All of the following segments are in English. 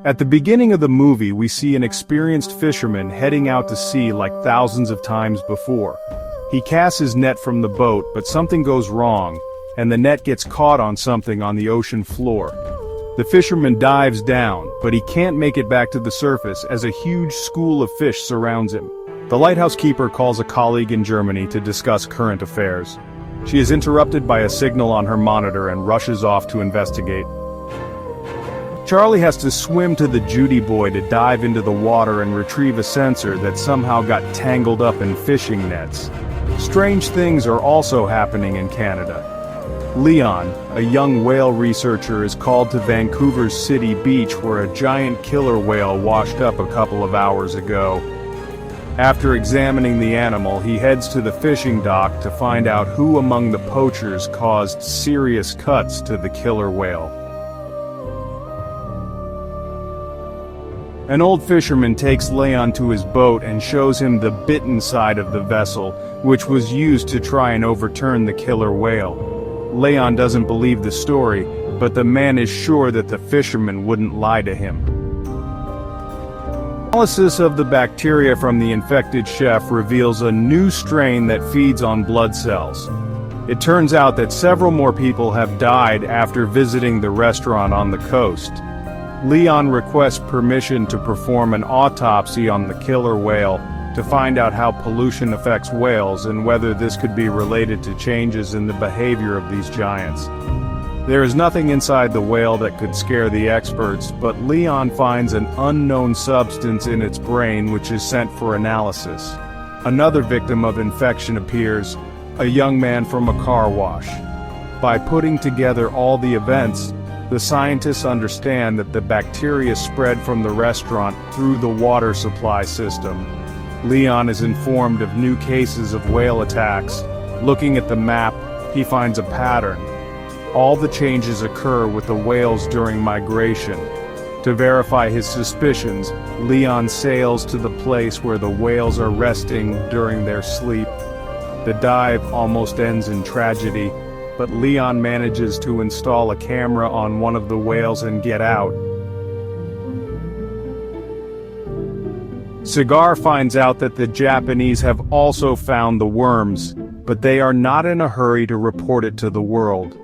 At the beginning of the movie, we see an experienced fisherman heading out to sea like thousands of times before. He casts his net from the boat, but something goes wrong, and the net gets caught on something on the ocean floor. The fisherman dives down, but he can't make it back to the surface as a huge school of fish surrounds him. The lighthouse keeper calls a colleague in Germany to discuss current affairs. She is interrupted by a signal on her monitor and rushes off to investigate. Charlie has to swim to the Judy boy to dive into the water and retrieve a sensor that somehow got tangled up in fishing nets. Strange things are also happening in Canada. Leon, a young whale researcher, is called to Vancouver's City Beach where a giant killer whale washed up a couple of hours ago. After examining the animal, he heads to the fishing dock to find out who among the poachers caused serious cuts to the killer whale. An old fisherman takes Leon to his boat and shows him the bitten side of the vessel, which was used to try and overturn the killer whale. Leon doesn't believe the story, but the man is sure that the fisherman wouldn't lie to him. Analysis of the bacteria from the infected chef reveals a new strain that feeds on blood cells. It turns out that several more people have died after visiting the restaurant on the coast. Leon requests permission to perform an autopsy on the killer whale to find out how pollution affects whales and whether this could be related to changes in the behavior of these giants. There is nothing inside the whale that could scare the experts, but Leon finds an unknown substance in its brain which is sent for analysis. Another victim of infection appears, a young man from a car wash. By putting together all the events, the scientists understand that the bacteria spread from the restaurant through the water supply system. Leon is informed of new cases of whale attacks. Looking at the map, he finds a pattern. All the changes occur with the whales during migration. To verify his suspicions, Leon sails to the place where the whales are resting during their sleep. The dive almost ends in tragedy, but Leon manages to install a camera on one of the whales and get out. Cigar finds out that the Japanese have also found the worms, but they are not in a hurry to report it to the world.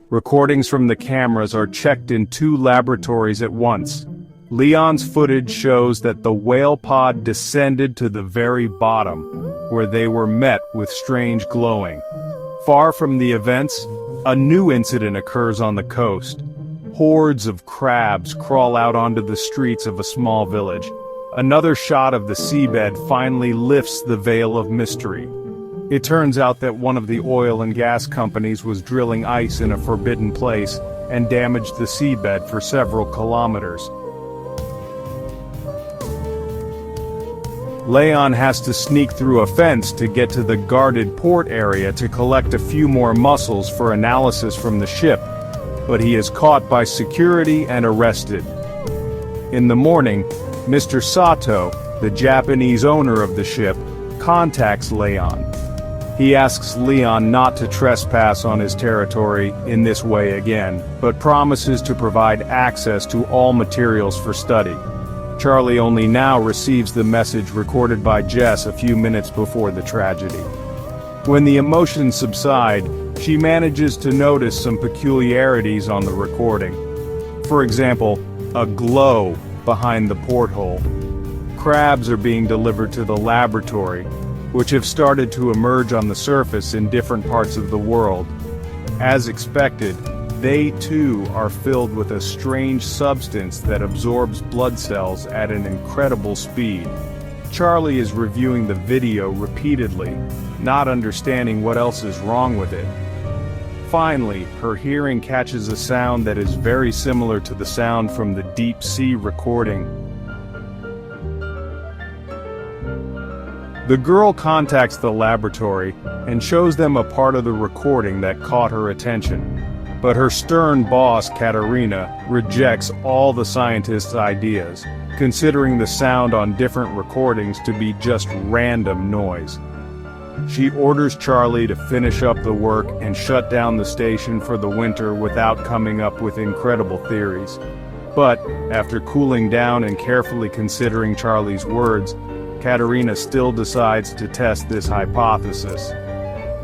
Recordings from the cameras are checked in 2 laboratories at once. Leon's footage shows that the whale pod descended to the very bottom, where they were met with strange glowing. Far from the events, a new incident occurs on the coast. Hordes of crabs crawl out onto the streets of a small village. Another shot of the seabed finally lifts the veil of mystery. It turns out that one of the oil and gas companies was drilling ice in a forbidden place and damaged the seabed for several kilometers. Leon has to sneak through a fence to get to the guarded port area to collect a few more mussels for analysis from the ship, but he is caught by security and arrested. In the morning, Mr. Sato, the Japanese owner of the ship, contacts Leon. He asks Leon not to trespass on his territory in this way again, but promises to provide access to all materials for study. Charlie only now receives the message recorded by Jess a few minutes before the tragedy. When the emotions subside, she manages to notice some peculiarities on the recording. For example, a glow behind the porthole. Crabs are being delivered to the laboratory, which have started to emerge on the surface in different parts of the world. As expected, they too are filled with a strange substance that absorbs blood cells at an incredible speed. Charlie is reviewing the video repeatedly, not understanding what else is wrong with it. Finally, her hearing catches a sound that is very similar to the sound from the deep sea recording. The girl contacts the laboratory and shows them a part of the recording that caught her attention. But her stern boss, Katerina, rejects all the scientists' ideas, considering the sound on different recordings to be just random noise. She orders Charlie to finish up the work and shut down the station for the winter without coming up with incredible theories. But, after cooling down and carefully considering Charlie's words, Katerina still decides to test this hypothesis.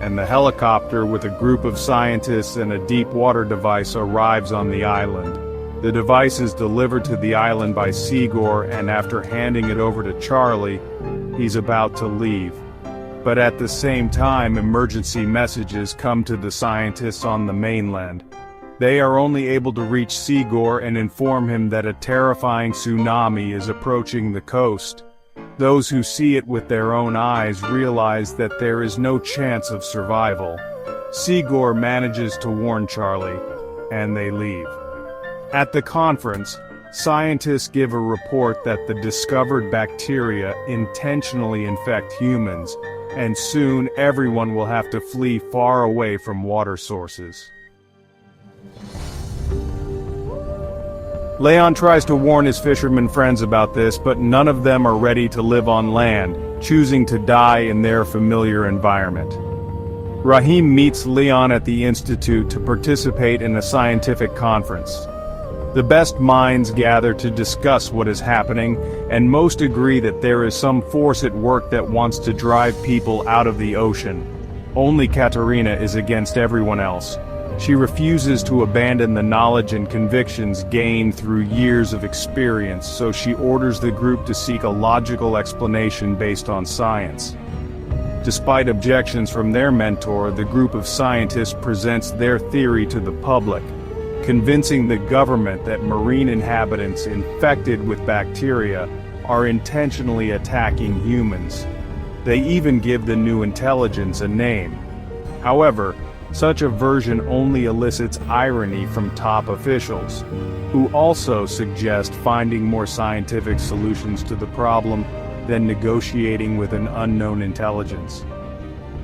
And the helicopter with a group of scientists and a deep water device arrives on the island. The device is delivered to the island by Sigor, and after handing it over to Charlie, he's about to leave. But at the same time, emergency messages come to the scientists on the mainland. They are only able to reach Sigor and inform him that a terrifying tsunami is approaching the coast. Those who see it with their own eyes realize that there is no chance of survival. Sigor manages to warn Charlie, and they leave. At the conference, scientists give a report that the discovered bacteria intentionally infect humans, and soon everyone will have to flee far away from water sources. Leon tries to warn his fisherman friends about this, but none of them are ready to live on land, choosing to die in their familiar environment. Rahim meets Leon at the Institute to participate in a scientific conference. The best minds gather to discuss what is happening, and most agree that there is some force at work that wants to drive people out of the ocean. Only Katerina is against everyone else. She refuses to abandon the knowledge and convictions gained through years of experience, so she orders the group to seek a logical explanation based on science. Despite objections from their mentor, the group of scientists presents their theory to the public, convincing the government that marine inhabitants infected with bacteria are intentionally attacking humans. They even give the new intelligence a name. However, such a version only elicits irony from top officials, who also suggest finding more scientific solutions to the problem than negotiating with an unknown intelligence.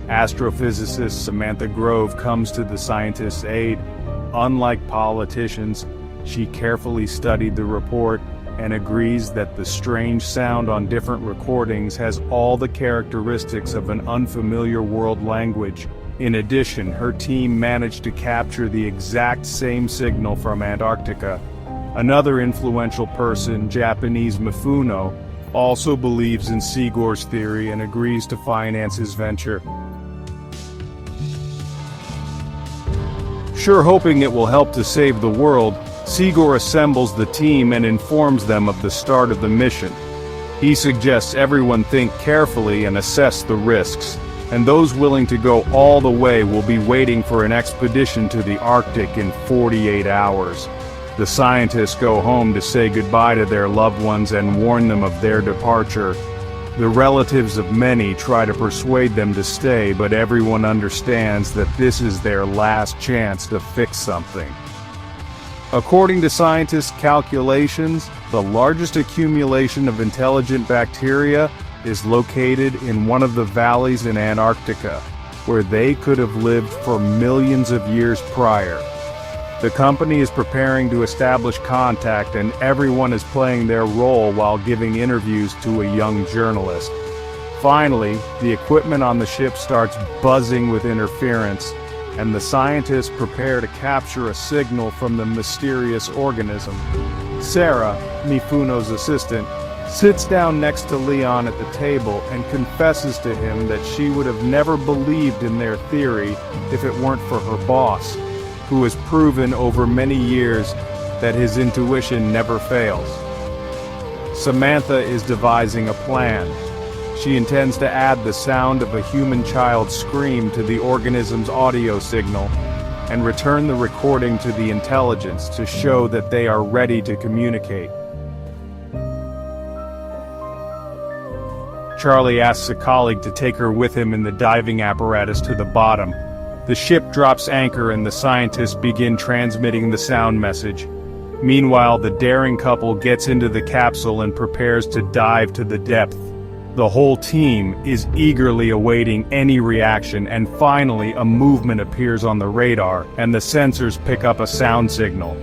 Astrophysicist Samantha Grove comes to the scientists' aid. Unlike politicians, she carefully studied the report and agrees that the strange sound on different recordings has all the characteristics of an unfamiliar world language. In addition, her team managed to capture the exact same signal from Antarctica. Another influential person, Japanese Mifuno, also believes in Sigor's theory and agrees to finance his venture. Sure hoping it will help to save the world, Sigor assembles the team and informs them of the start of the mission. He suggests everyone think carefully and assess the risks, and those willing to go all the way will be waiting for an expedition to the Arctic in 48 hours. The scientists go home to say goodbye to their loved ones and warn them of their departure. The relatives of many try to persuade them to stay, but everyone understands that this is their last chance to fix something. According to scientists' calculations, the largest accumulation of intelligent bacteria is located in one of the valleys in Antarctica, where they could have lived for millions of years prior. The company is preparing to establish contact, and everyone is playing their role while giving interviews to a young journalist. Finally, the equipment on the ship starts buzzing with interference, and the scientists prepare to capture a signal from the mysterious organism. Sarah, Mifuno's assistant, sits down next to Leon at the table and confesses to him that she would have never believed in their theory if it weren't for her boss, who has proven over many years that his intuition never fails. Samantha is devising a plan. She intends to add the sound of a human child's scream to the organism's audio signal and return the recording to the intelligence to show that they are ready to communicate. Charlie asks a colleague to take her with him in the diving apparatus to the bottom. The ship drops anchor and the scientists begin transmitting the sound message. Meanwhile, the daring couple gets into the capsule and prepares to dive to the depth. The whole team is eagerly awaiting any reaction, and finally a movement appears on the radar, and the sensors pick up a sound signal.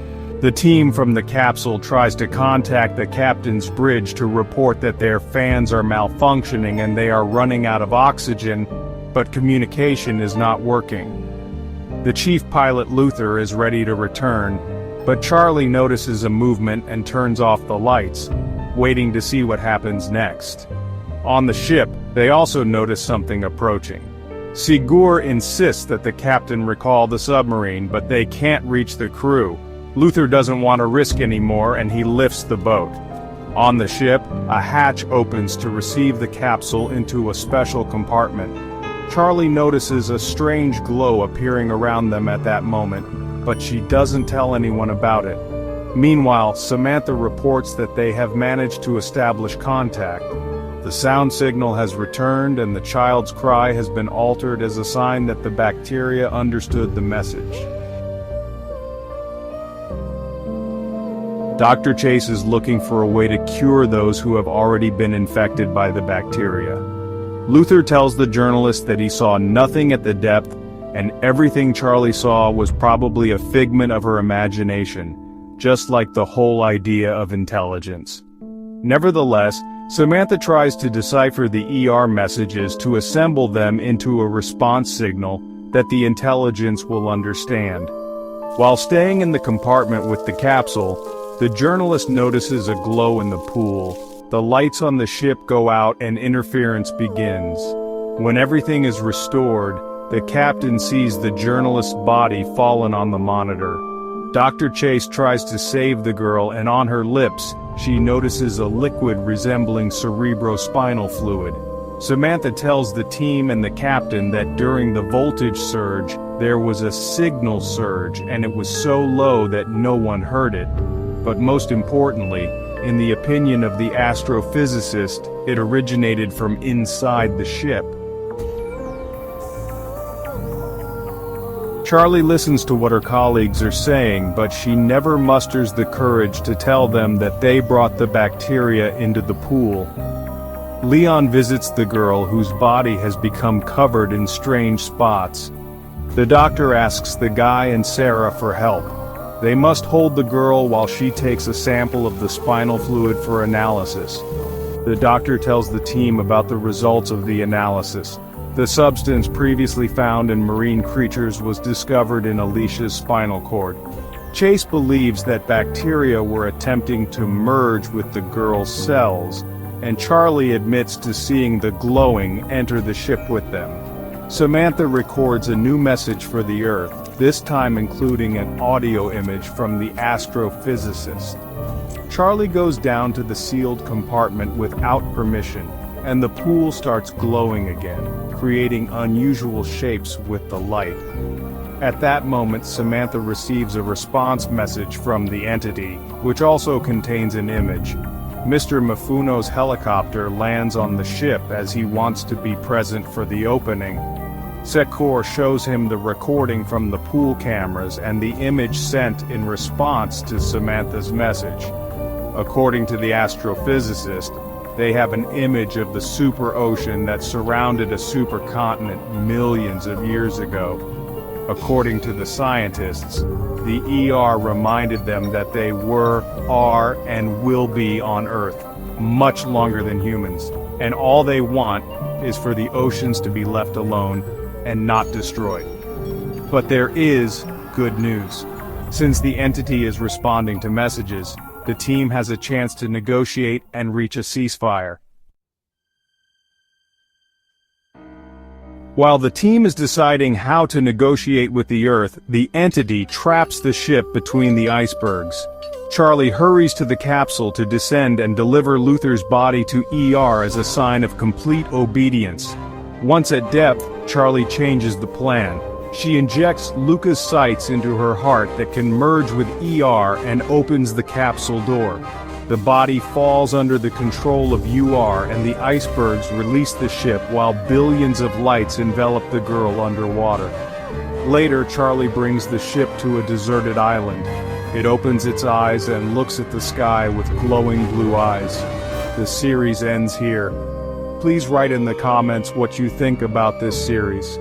The team from the capsule tries to contact the captain's bridge to report that their fans are malfunctioning and they are running out of oxygen, but communication is not working. The chief pilot Luther is ready to return, But Charlie notices a movement and turns off the lights, waiting to see what happens next. On the ship, they also notice something approaching. Sigur insists that the captain recall the submarine, but they can't reach the crew. Luther doesn't want to risk anymore, and he lifts the boat. On the ship, a hatch opens to receive the capsule into a special compartment. Charlie notices a strange glow appearing around them at that moment, but she doesn't tell anyone about it. Meanwhile, Samantha reports that they have managed to establish contact. The sound signal has returned and the child's cry has been altered as a sign that the bacteria understood the message. Dr. Chase is looking for a way to cure those who have already been infected by the bacteria. Luther tells the journalist that he saw nothing at the depth, and everything Charlie saw was probably a figment of her imagination, just like the whole idea of intelligence. Nevertheless, Samantha tries to decipher the ER messages to assemble them into a response signal that the intelligence will understand. While staying in the compartment with the capsule, the journalist notices a glow in the pool. The lights on the ship go out and interference begins. When everything is restored, the captain sees the journalist's body fallen on the monitor. Dr. Chase tries to save the girl, and on her lips, she notices a liquid resembling cerebrospinal fluid. Samantha tells the team and the captain that during the voltage surge, there was a signal surge, and it was so low that no one heard it. But most importantly, in the opinion of the astrophysicist, it originated from inside the ship. Charlie listens to what her colleagues are saying, but she never musters the courage to tell them that they brought the bacteria into the pool. Leon visits the girl whose body has become covered in strange spots. The doctor asks the guy and Sarah for help. They must hold the girl while she takes a sample of the spinal fluid for analysis. The doctor tells the team about the results of the analysis. The substance previously found in marine creatures was discovered in Alicia's spinal cord. Chase believes that bacteria were attempting to merge with the girl's cells, and Charlie admits to seeing the glowing enter the ship with them. Samantha records a new message for the Earth, this time including an audio image from the astrophysicist. Charlie goes down to the sealed compartment without permission, and the pool starts glowing again, creating unusual shapes with the light. At that moment, Samantha receives a response message from the entity, which also contains an image. Mr. Mifuno's helicopter lands on the ship as he wants to be present for the opening. Sekor shows him the recording from the pool cameras and the image sent in response to Samantha's message. According to the astrophysicist, they have an image of the super ocean that surrounded a supercontinent millions of years ago. According to the scientists, the ER reminded them that they were, are, and will be on Earth much longer than humans, and all they want is for the oceans to be left alone and not destroyed. But there is good news. Since the entity is responding to messages, the team has a chance to negotiate and reach a ceasefire. While the team is deciding how to negotiate with the Earth, the entity traps the ship between the icebergs. Charlie hurries to the capsule to descend and deliver Luther's body to ER as a sign of complete obedience. Once at depth, Charlie changes the plan. She injects Luca's sights into her heart that can merge with ER and opens the capsule door. The body falls under the control of UR and the icebergs release the ship while billions of lights envelop the girl underwater. Later, Charlie brings the ship to a deserted island. It opens its eyes and looks at the sky with glowing blue eyes. The series ends here. Please write in the comments what you think about this series.